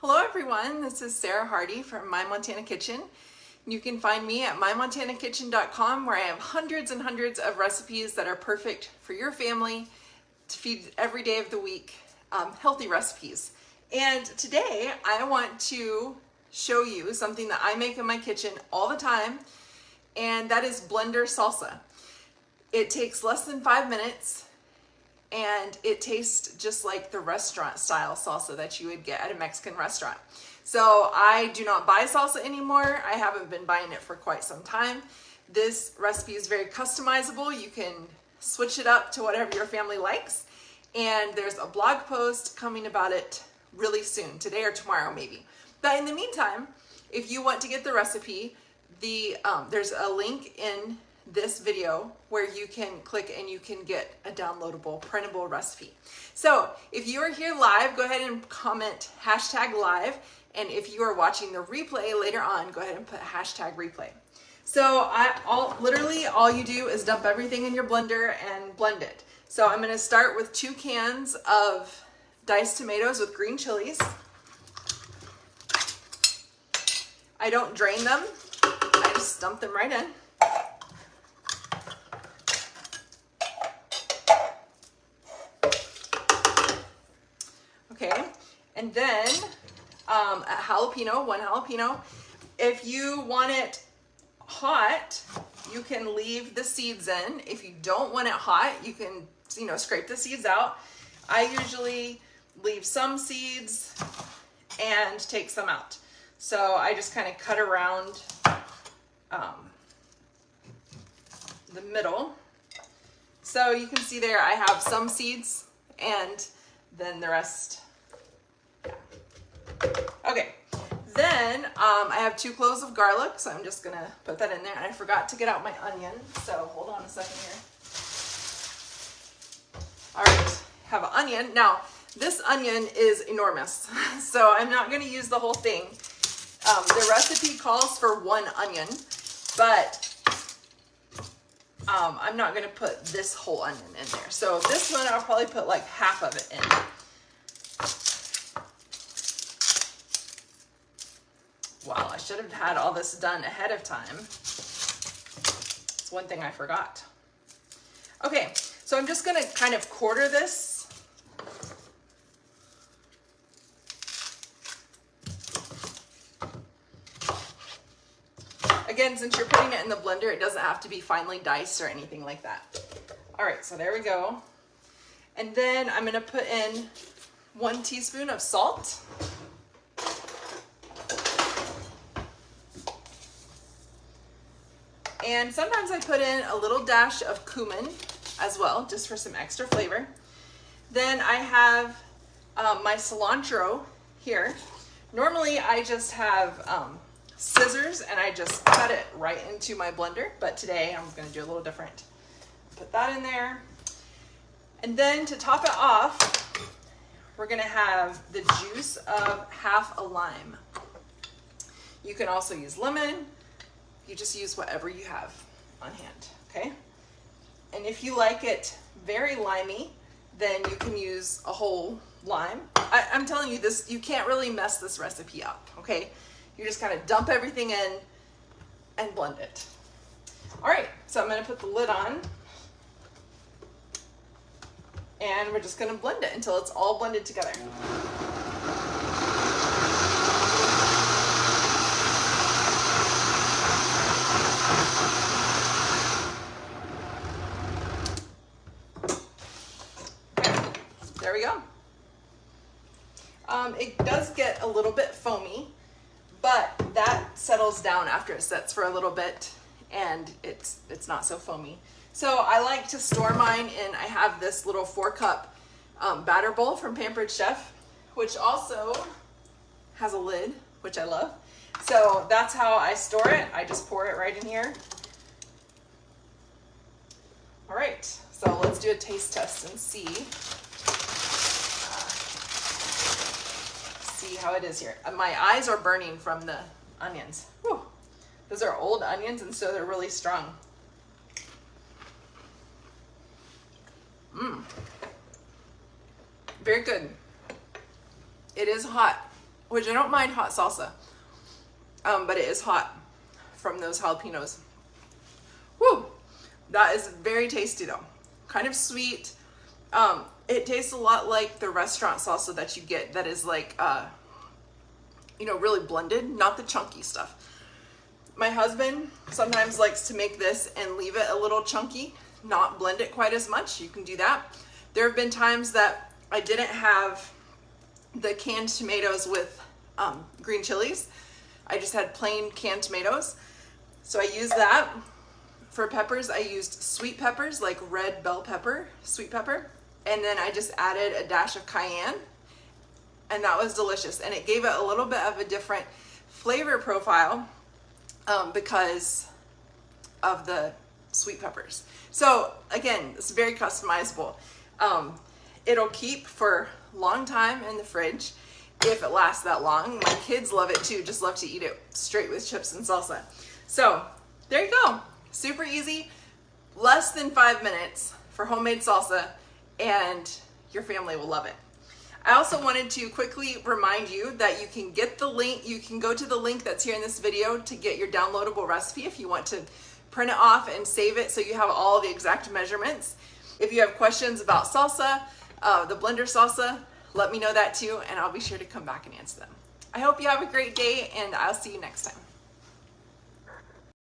Hello everyone, this is Sarah Hardy from My Montana Kitchen. You can find me at mymontanakitchen.com where I have hundreds and hundreds of recipes that are perfect for your family to feed every day of the week, healthy recipes. And today I want to show you something that I make in my kitchen all the time, and that is blender salsa. It takes less than 5 minutes. And it tastes just like the restaurant style salsa that you would get at a Mexican restaurant. So I do not buy salsa anymore. I haven't been buying it for quite some time. This recipe is very customizable. You can switch it up to whatever your family likes. And there's a blog post coming about it really soon, today or tomorrow maybe. But in the meantime, if you want to get the recipe, there's a link in this video where you can click and you can get a downloadable printable recipe. So if you are here live, go ahead and comment #live, and if you are watching the replay later on, go ahead and put #replay. So literally all you do is dump everything in your blender and blend it. So I'm going to start with 2 cans of diced tomatoes with green chilies. I don't drain them, I just dump them right in. Okay, and then a jalapeno, 1 jalapeno. If you want it hot, you can leave the seeds in. If you don't want it hot, you can, scrape the seeds out. I usually leave some seeds and take some out. So I just kind of cut around the middle. So you can see there I have some seeds and then the rest. Yeah. Okay, then I have 2 cloves of garlic, so I'm just gonna put that in there. And I forgot to get out my onion, so hold on a second here. All right, have an onion. Now, this onion is enormous, so I'm not gonna use the whole thing. The recipe calls for 1 onion, but I'm not going to put this whole onion in there. So this one, I'll probably put like half of it in. Wow, I should have had all this done ahead of time. It's one thing I forgot. Okay, so I'm just going to kind of quarter this. Again, since you're putting it in the blender, it doesn't have to be finely diced or anything like that. All right, so there we go. And then I'm gonna put in 1 teaspoon of salt. And sometimes I put in a little dash of cumin as well, just for some extra flavor. Then I have my cilantro here. Normally I just have scissors and I just cut it right into my blender, but today I'm going to do a little different. Put that in there, and then to top it off, we're going to have the juice of half a lime. You can also use lemon. You just use whatever you have on hand, okay? And if you like it very limey, then you can use a whole lime. I'm telling you this, you can't really mess this recipe up, okay? You just kind of dump everything in and blend it. All right, so I'm going to put the lid on, and we're just going to blend it until it's all blended together. Okay, there we go. It does get a little bit foamy, but that settles down after it sets for a little bit, and it's not so foamy. So I like to store mine in, I have this little 4-cup batter bowl from Pampered Chef, which also has a lid, which I love. So that's how I store it. I just pour it right in here. All right, so let's do a taste test and see how it is here. My eyes are burning from the onions. Whew. Those are old onions, and so they're really strong. Very good. It is hot. which I don't mind hot salsa, but it is hot from those jalapenos. Whew, that is very tasty though. Kind of sweet. It tastes a lot like the restaurant salsa that you get that is like, you know, really blended, not the chunky stuff. My husband sometimes likes to make this and leave it a little chunky, not blend it quite as much. You can do that. There have been times that I didn't have the canned tomatoes with green chilies. I just had plain canned tomatoes. So I used that. For peppers, I used sweet peppers, like red bell pepper, sweet pepper. And then I just added a dash of cayenne. And that was delicious. And it gave it a little bit of a different flavor profile because of the sweet peppers. So again, it's very customizable. It'll keep for a long time in the fridge if it lasts that long. My kids love it too, just love to eat it straight with chips and salsa. So there you go. Super easy, less than 5 minutes for homemade salsa, and your family will love it. I also wanted to quickly remind you that you can get the link, you can go to the link that's here in this video to get your downloadable recipe if you want to print it off and save it so you have all the exact measurements. If you have questions about salsa, the blender salsa, let me know that too, and I'll be sure to come back and answer them. I hope you have a great day, and I'll see you next time.